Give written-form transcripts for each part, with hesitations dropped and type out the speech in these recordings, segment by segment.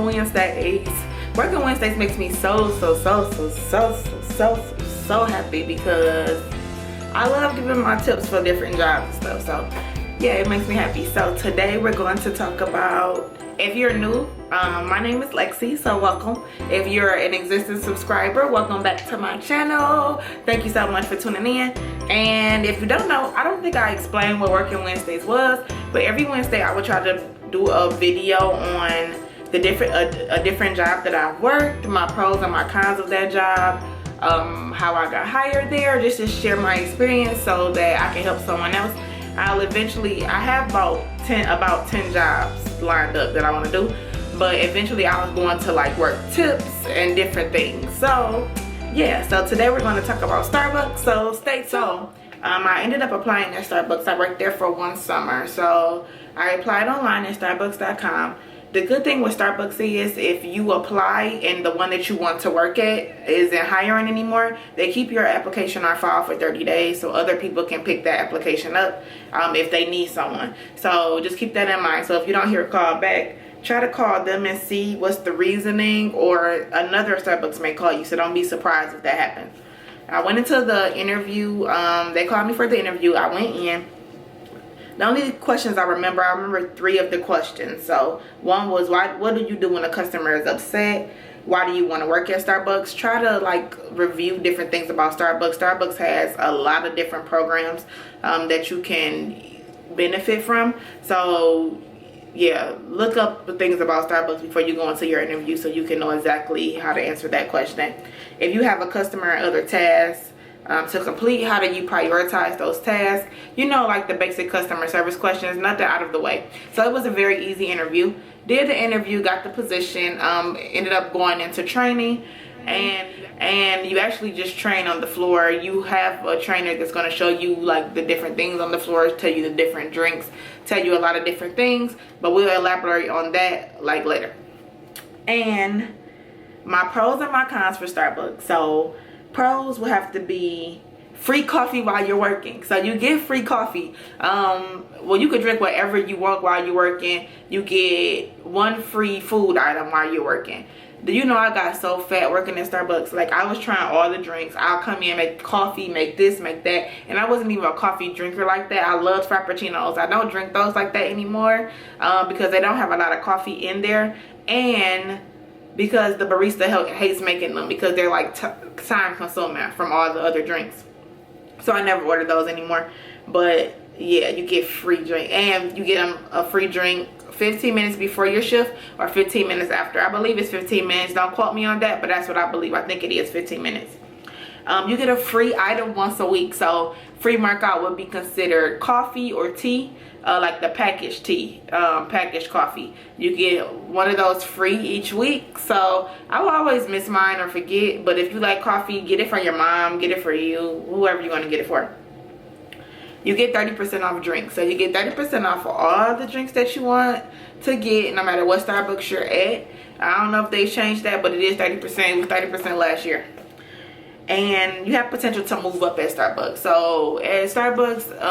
working Wednesdays. Working Wednesdays makes me so happy because I love giving my tips for different jobs and stuff. So yeah, it makes me happy. So today we're going to talk about, if you're new, my name is Lexi, so welcome. If you're an existing subscriber, welcome back to my channel. Thank you so much for tuning in. And if you don't know, I don't think I explained what Working Wednesdays was, but every Wednesday I would try to do a video on the a different job that I've worked, my pros and my cons of that job, how I got hired there, just to share my experience so that I can help someone else. I have about 10 jobs lined up that I want to do, but eventually I was going to like work tips and different things. So yeah, so today we're going to talk about Starbucks, so stay tuned. I ended up applying at Starbucks. I worked there for one summer, so I applied online at starbucks.com. The good thing with Starbucks is if you apply and the one that you want to work at isn't hiring anymore, they keep your application on file for 30 days so other people can pick that application up if they need someone. So just keep that in mind. So if you don't hear a call back, try to call them and see what's the reasoning, or another Starbucks may call you, so don't be surprised if that happens. I went into the interview. They called me for the interview. I went in. The only questions I remember 3 of the questions. So one was, what do you do when a customer is upset? Why do you want to work at Starbucks? Try to like review different things about Starbucks. Starbucks has a lot of different programs that you can benefit from. So yeah, look up the things about Starbucks before you go into your interview so you can know exactly how to answer that question. If you have a customer and other tasks to complete, how do you prioritize those tasks? You know, like the basic customer service questions, nothing out of the way. So it was a very easy interview. Did the interview, got the position, ended up going into training, and you actually just train on the floor. You have a trainer that's going to show you like the different things on the floor, tell you the different drinks, tell you a lot of different things, but we'll elaborate on that like later. And my pros and my cons for Starbucks. So pros will have to be free coffee while you're working. So you get free coffee. Well, you could drink whatever you want while you're working. You get 1 free food item while you're working. Do you know I got so fat working at Starbucks? Like, I was trying all the drinks. I'll come in, make coffee, make this, make that. And I wasn't even a coffee drinker like that. I love Frappuccinos. I don't drink those like that anymore because they don't have a lot of coffee in there. And because the barista hates making them because they're like time consuming from all the other drinks. So I never order those anymore. But yeah, you get free drink, and you get a free drink 15 minutes before your shift or 15 minutes after. I believe it's 15 minutes. Don't quote me on that, but that's what I believe. I think it is 15 minutes. You get a free item once a week. So free markout would be considered coffee or tea, like the packaged tea, packaged coffee. You get one of those free each week. So I will always miss mine or forget, but if you like coffee, get it for your mom, get it for you, whoever you want to get it for. You get 30% off drinks. So you get 30% off for all the drinks that you want to get, no matter what Starbucks you're at. I don't know if they changed that, but it is 30%. It was 30% last year. And you have potential to move up at Starbucks. So at Starbucks,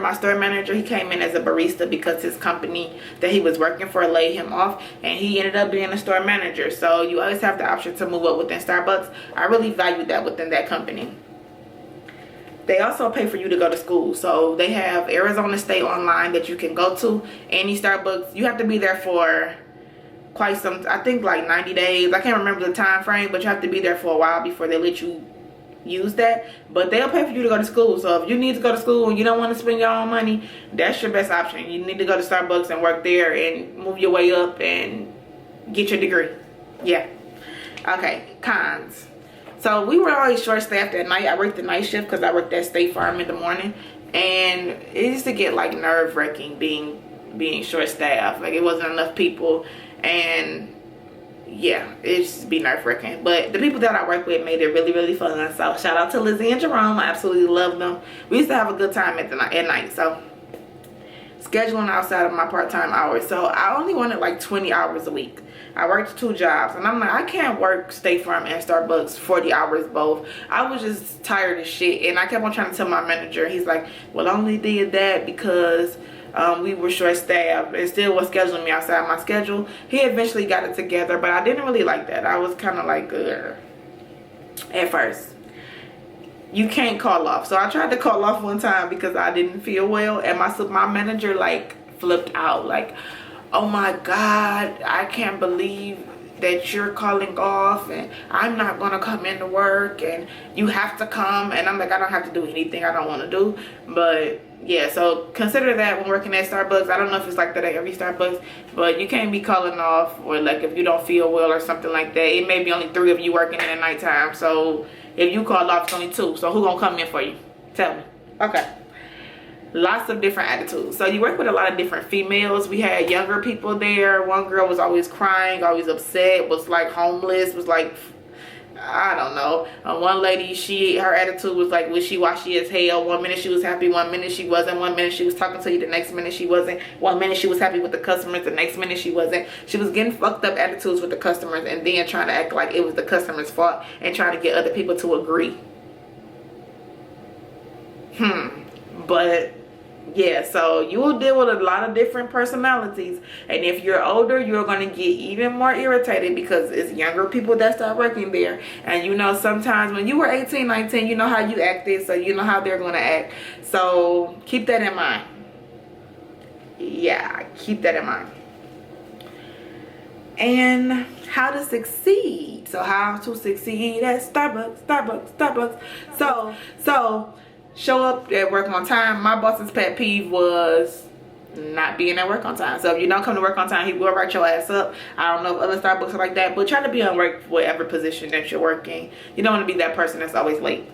my store manager, he came in as a barista because his company that he was working for laid him off, and he ended up being a store manager. So you always have the option to move up within Starbucks. I really value that within that company. They also pay for you to go to school. So they have Arizona State Online that you can go to. Any Starbucks, you have to be there for quite some, I think like 90 days. I can't remember the time frame, but you have to be there for a while before they let you use that. But they'll pay for you to go to school. So if you need to go to school and you don't want to spend your own money, that's your best option. You need to go to Starbucks and work there and move your way up and get your degree. Yeah. Okay, cons. So we were always short-staffed at night. I worked the night shift because I worked at State Farm in the morning, and it used to get like nerve-wracking being short-staffed. Like, it wasn't enough people, and yeah, it used to be nerve-wracking. But the people that I work with made it really, really fun. So shout out to Lizzie and Jerome. I absolutely love them. We used to have a good time at night. So scheduling outside of my part-time hours. So I only wanted like 20 hours a week. I worked 2 jobs, and I'm like, I can't work State Farm and Starbucks 40 hours both. I was just tired of shit, and I kept on trying to tell my manager. He's like, well, I only did that because We were short staffed and still was scheduling me outside my schedule. He eventually got it together, but I didn't really like that. I was kind of like, at first. You can't call off. So I tried to call off one time because I didn't feel well, and my manager like flipped out, like, oh my God, I can't believe that you're calling off and I'm not gonna come into work and you have to come. And I'm like, I don't have to do anything I don't want to do. But yeah, so consider that when working at Starbucks. I don't know if it's like that at every Starbucks, but you can't be calling off, or like if you don't feel well or something like that. It may be only 3 of you working in the nighttime, so if you call off, it's only 2. So who gonna come in for you? Tell me. Okay. Lots of different attitudes. So you work with a lot of different females. We had younger people there. One girl was always crying, always upset, was like homeless, was like, I don't know. One lady, her attitude was like wishy-washy as hell. 1 minute she was happy, 1 minute she wasn't. 1 minute she was talking to you, the next minute she wasn't. 1 minute she was happy with the customers, the next minute she wasn't. She was getting fucked up attitudes with the customers and then trying to act like it was the customer's fault and trying to get other people to agree. But yeah, so you will deal with a lot of different personalities, and if you're older, you're going to get even more irritated because it's younger people that start working there. And you know, sometimes when you were 18, 19, you know how you acted, so you know how they're going to act. So keep that in mind. Yeah, keep that in mind. And how to succeed. So how to succeed at Starbucks. So show up at work on time. My boss's pet peeve was not being at work on time. So if you don't come to work on time, he will write your ass up. I don't know if other Starbucks are like that, but try to be on work whatever position that you're working. You don't want to be that person that's always late.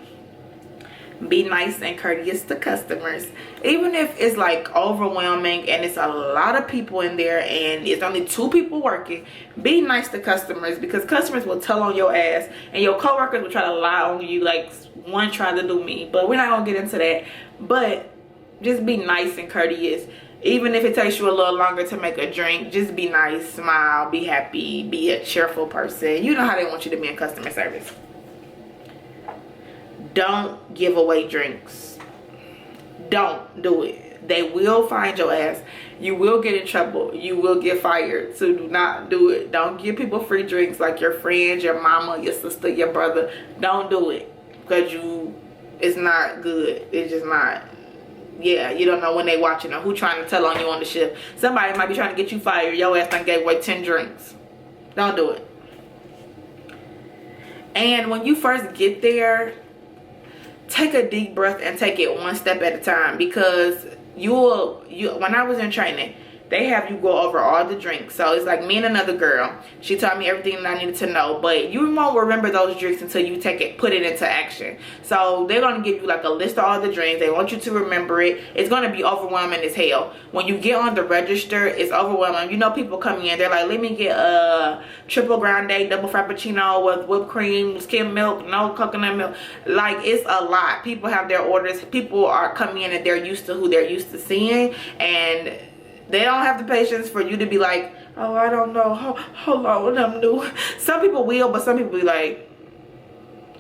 Be nice and courteous to customers, even if it's like overwhelming and it's a lot of people in there and it's only 2 people working. Be nice to customers, because customers will tell on your ass and your coworkers will try to lie on you, like one tried to do me. But we're not gonna get into that. But just be nice and courteous. Even if it takes you a little longer to make a drink, just be nice, smile, be happy, be a cheerful person. You know how they want you to be in customer service. Don't give away drinks. Don't do it. They will find your ass. You will get in trouble. You will get fired. So do not do it. Don't give people free drinks like your friends, your mama, your sister, your brother. Don't do it, because it's not good. It's just not. Yeah, you don't know when they watching or who trying to tell on you on the shift. Somebody might be trying to get you fired. Your ass done gave away 10 drinks. Don't do it. And when you first get there, take a deep breath and take it one step at a time, because when I was in training, they have you go over all the drinks. So it's like me and another girl. She taught me everything that I needed to know, but you won't remember those drinks until you put it into action. So they're going to give you like a list of all the drinks. They want you to remember it. It's going to be overwhelming as hell. When you get on the register, it's overwhelming. You know, people coming in, they're like, let me get a triple grande double frappuccino with whipped cream, skim milk, no coconut milk. Like, it's a lot. People have their orders. People are coming in and they're used to who they're used to seeing, and they don't have the patience for you to be like, oh, I don't know, hold on, I'm new. Some people will, but some people be like,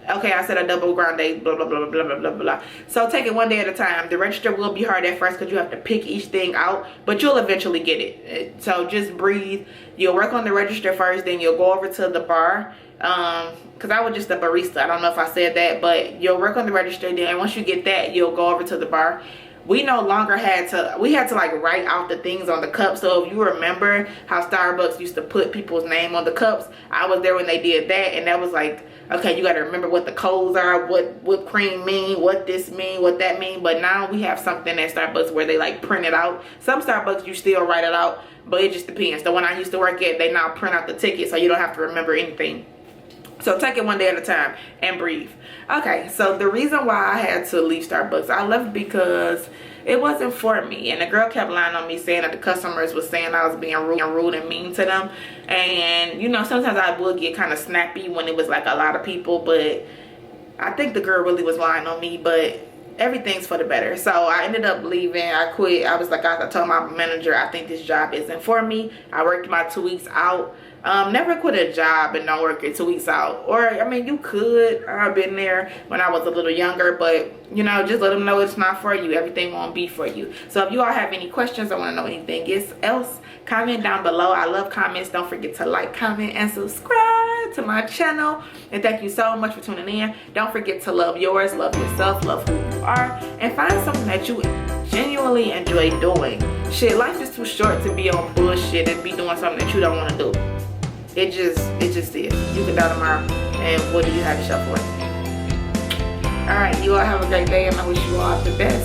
okay, I said a double grande, blah, blah, blah, blah, blah, blah, blah. So take it one day at a time. The register will be hard at first because you have to pick each thing out, but you'll eventually get it. So just breathe. You'll work on the register first, then you'll go over to the bar. Because I was just a barista. I don't know if I said that, but you'll work on the register. Then once you get that, you'll go over to the bar. We no longer had to like write out the things on the cups. So if you remember how Starbucks used to put people's name on the cups, I was there when they did that, and that was like, okay, you got to remember what the codes are, what whipped cream mean, what this mean, what that mean. But now we have something at Starbucks where they like print it out. Some Starbucks you still write it out, but it just depends. The one I used to work at, they now print out the ticket so you don't have to remember anything. So take it one day at a time and breathe. Okay, so the reason why I had to leave Starbucks, I left because it wasn't for me. And the girl kept lying on me, saying that the customers was saying I was being rude and mean to them. And, you know, sometimes I would get kind of snappy when it was like a lot of people. But I think the girl really was lying on me. But everything's for the better. So I ended up leaving. I quit. I was like, I told my manager, I think this job isn't for me. I worked my 2 weeks out. Never quit a job and don't work it 2 weeks out. Or, I mean, you could. I've been there when I was a little younger, but, you know, just let them know it's not for you. Everything won't be for you. So if you all have any questions or want to know anything else, comment down below. I love comments. Don't forget to like, comment, and subscribe to my channel. And thank you so much for tuning in. Don't forget to love yours, love yourself, love who you are, and find something that you genuinely enjoy doing. Shit, life is too short to be on bullshit and be doing something that you don't want to do. It just is. You can die tomorrow, and what do you have to show for it? Alright, you all have a great day, and I wish you all the best.